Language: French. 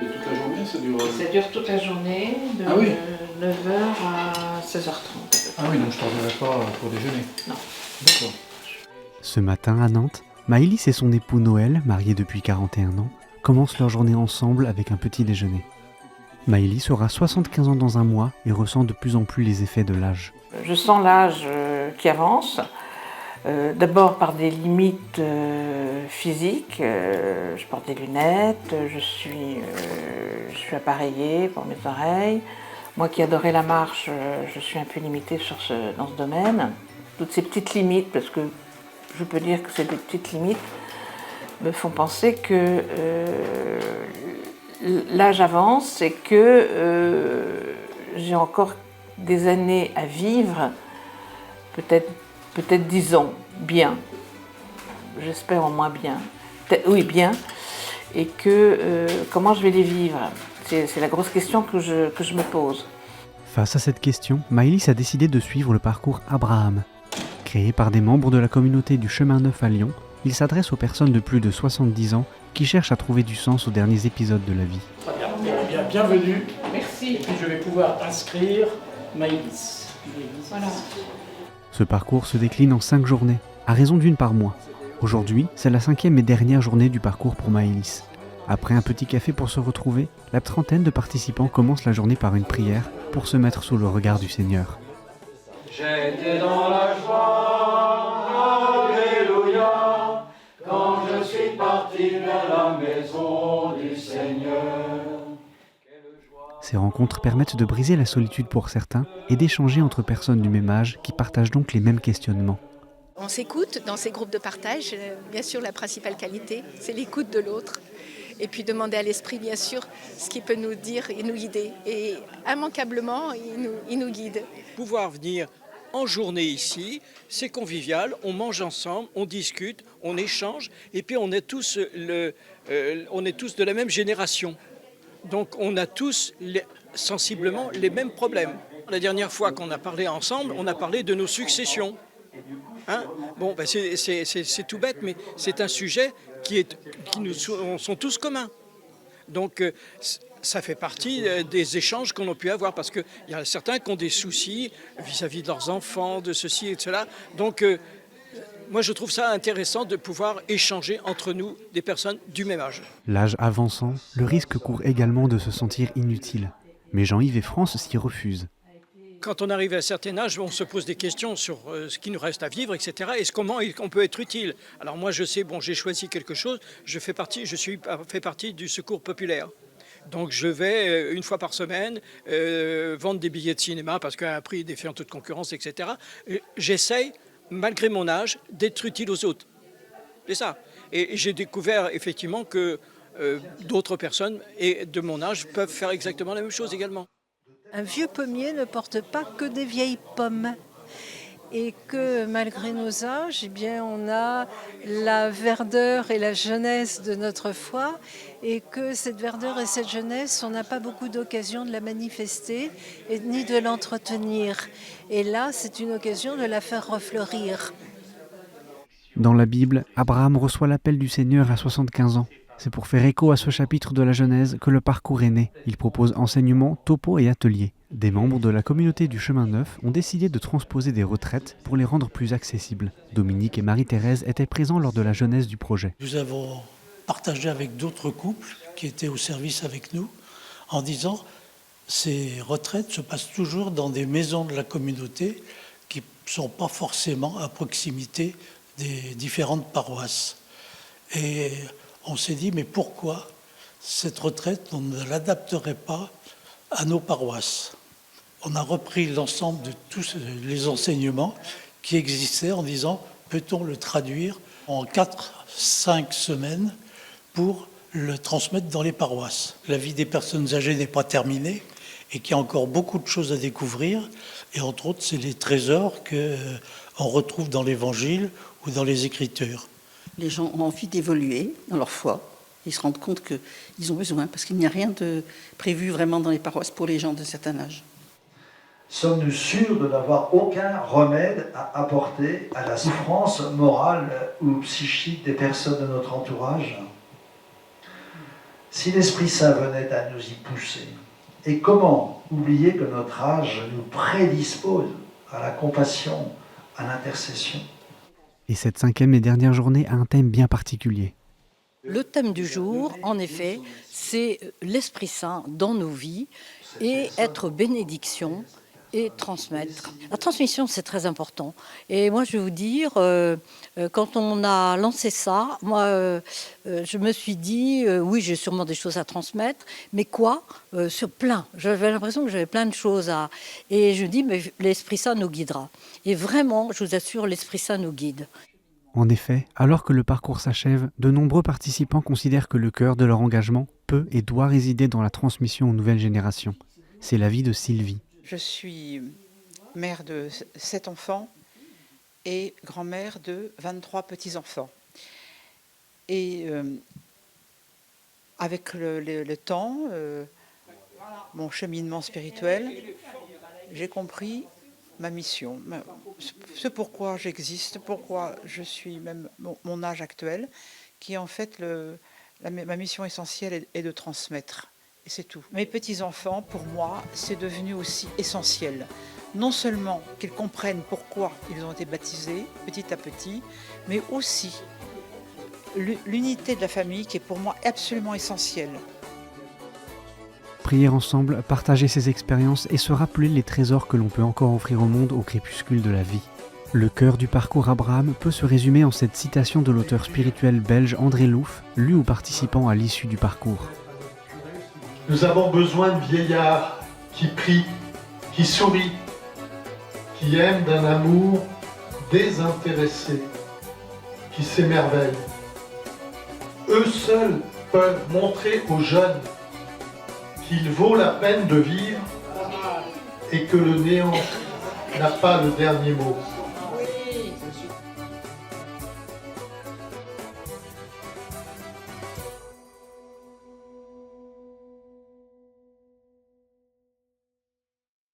Et toute la journée, ça dure? Ça dure toute la journée, de Ah oui. 9 heures à 16h30. Ah oui, donc je t'en pas pour déjeuner. Non. D'accord. Ce matin à Nantes, Maëlys et son époux Noël, mariés depuis 41 ans, commencent leur journée ensemble avec un petit déjeuner. Maëlys aura 75 ans dans un mois et ressent de plus en plus les effets de l'âge. Je sens l'âge qui avance, d'abord par des limites physiques. Je porte des lunettes, je suis appareillée pour mes oreilles. Moi qui adorais la marche, je suis un peu limitée dans ce domaine. Toutes ces petites limites, parce que je peux dire que c'est des petites limites, me font penser que l'âge avance et que j'ai encore des années à vivre, peut-être 10 ans, bien. J'espère au moins bien. Oui, bien. Et que comment je vais les vivre? C'est la grosse question que je me pose. Face à cette question, Maëlys a décidé de suivre le parcours Abraham. Créé par des membres de la communauté du Chemin Neuf à Lyon, il s'adresse aux personnes de plus de 70 ans qui cherchent à trouver du sens aux derniers épisodes de la vie. Très bien, bienvenue. Merci. Et puis je vais pouvoir inscrire Maëlys. Voilà. Ce parcours se décline en 5 journées, à raison d'une par mois. Aujourd'hui, c'est la 5e et dernière journée du parcours pour Maëlys. Après un petit café pour se retrouver, la trentaine de participants commence la journée par une prière pour se mettre sous le regard du Seigneur. J'étais dans la joie, alléluia, quand je suis parti vers la maison du Seigneur. Ces rencontres permettent de briser la solitude pour certains et d'échanger entre personnes du même âge qui partagent donc les mêmes questionnements. On s'écoute dans ces groupes de partage. Bien sûr, la principale qualité, c'est l'écoute de l'autre. Et puis demander à l'esprit, bien sûr, ce qu'il peut nous dire et nous guider. Et immanquablement, il nous guide. Pouvoir venir en journée ici, c'est convivial, on mange ensemble, on discute, on échange, et puis on est tous de la même génération. Donc on a tous sensiblement les mêmes problèmes. La dernière fois qu'on a parlé ensemble, on a parlé de nos successions. Hein? Bon, ben c'est tout bête, mais c'est un sujet qui nous sont tous communs. Donc ça fait partie des échanges qu'on a pu avoir, parce qu'il y a certains qui ont des soucis vis-à-vis de leurs enfants, de ceci et de cela. Donc moi je trouve ça intéressant de pouvoir échanger entre nous des personnes du même âge. L'âge avançant, le risque court également de se sentir inutile. Mais Jean-Yves et France s'y refusent. Quand on arrive à un certain âge, on se pose des questions sur ce qui nous reste à vivre, etc. Et comment on peut être utile. Alors moi je sais, j'ai choisi quelque chose, je fais partie du secours populaire. Donc je vais une fois par semaine vendre des billets de cinéma parce qu'à un prix défiant toute concurrence, etc. J'essaye, malgré mon âge, d'être utile aux autres. C'est ça. Et j'ai découvert effectivement que d'autres personnes de mon âge peuvent faire exactement la même chose également. Un vieux pommier ne porte pas que des vieilles pommes. Et que malgré nos âges, eh bien, on a la verdeur et la jeunesse de notre foi, et que cette verdeur et cette jeunesse, on n'a pas beaucoup d'occasion de la manifester ni de l'entretenir. Et là, c'est une occasion de la faire refleurir. Dans la Bible, Abraham reçoit l'appel du Seigneur à 75 ans. C'est pour faire écho à ce chapitre de la Genèse que le parcours est né. Il propose enseignements, topos et ateliers. Des membres de la communauté du Chemin Neuf ont décidé de transposer des retraites pour les rendre plus accessibles. Dominique et Marie-Thérèse étaient présents lors de la genèse du projet. Nous avons partagé avec d'autres couples qui étaient au service avec nous en disant ces retraites se passent toujours dans des maisons de la communauté qui ne sont pas forcément à proximité des différentes paroisses. Et on s'est dit, mais pourquoi cette retraite, on ne l'adapterait pas à nos paroisses? On a repris l'ensemble de tous les enseignements qui existaient en disant, peut-on le traduire en 4-5 semaines pour le transmettre dans les paroisses? La vie des personnes âgées n'est pas terminée et qu'il y a encore beaucoup de choses à découvrir. Et entre autres, c'est les trésors qu'on retrouve dans l'Évangile ou dans les Écritures. Les gens ont envie d'évoluer dans leur foi. Ils se rendent compte qu'ils ont besoin, parce qu'il n'y a rien de prévu vraiment dans les paroisses pour les gens de certain âge. Sommes-nous sûrs de n'avoir aucun remède à apporter à la souffrance morale ou psychique des personnes de notre entourage ? si l'Esprit Saint venait à nous y pousser? Et comment oublier que notre âge nous prédispose à la compassion, à l'intercession? Et cette 5e et dernière journée a un thème bien particulier. Le thème du jour, en effet, c'est l'Esprit Saint dans nos vies et être bénédiction et transmettre. La transmission, c'est très important. Et moi, je vais vous dire, quand on a lancé ça, moi, je me suis dit, oui, j'ai sûrement des choses à transmettre, mais quoi? Sur plein. J'avais l'impression que j'avais plein de choses à... Et je dis, mais l'Esprit Saint nous guidera. Et vraiment, je vous assure, l'Esprit Saint nous guide. En effet, alors que le parcours s'achève, de nombreux participants considèrent que le cœur de leur engagement peut et doit résider dans la transmission aux nouvelles générations. C'est l'avis de Sylvie. Je suis mère de 7 enfants et grand-mère de 23 petits-enfants. Et avec le temps, mon cheminement spirituel, j'ai compris ma mission, ce pourquoi j'existe, pourquoi je suis même mon âge actuel, qui est en fait ma mission essentielle est de transmettre. Et c'est tout. Mes petits-enfants, pour moi, c'est devenu aussi essentiel. Non seulement qu'ils comprennent pourquoi ils ont été baptisés petit à petit, mais aussi l'unité de la famille qui est pour moi absolument essentielle. Prier ensemble, partager ses expériences et se rappeler les trésors que l'on peut encore offrir au monde au crépuscule de la vie. Le cœur du parcours Abraham peut se résumer en cette citation de l'auteur spirituel belge André Louf, lu aux participants à l'issue du parcours. Nous avons besoin de vieillards qui prient, qui sourient, qui aiment d'un amour désintéressé, qui s'émerveillent. Eux seuls peuvent montrer aux jeunes qu'il vaut la peine de vivre et que le néant n'a pas le dernier mot.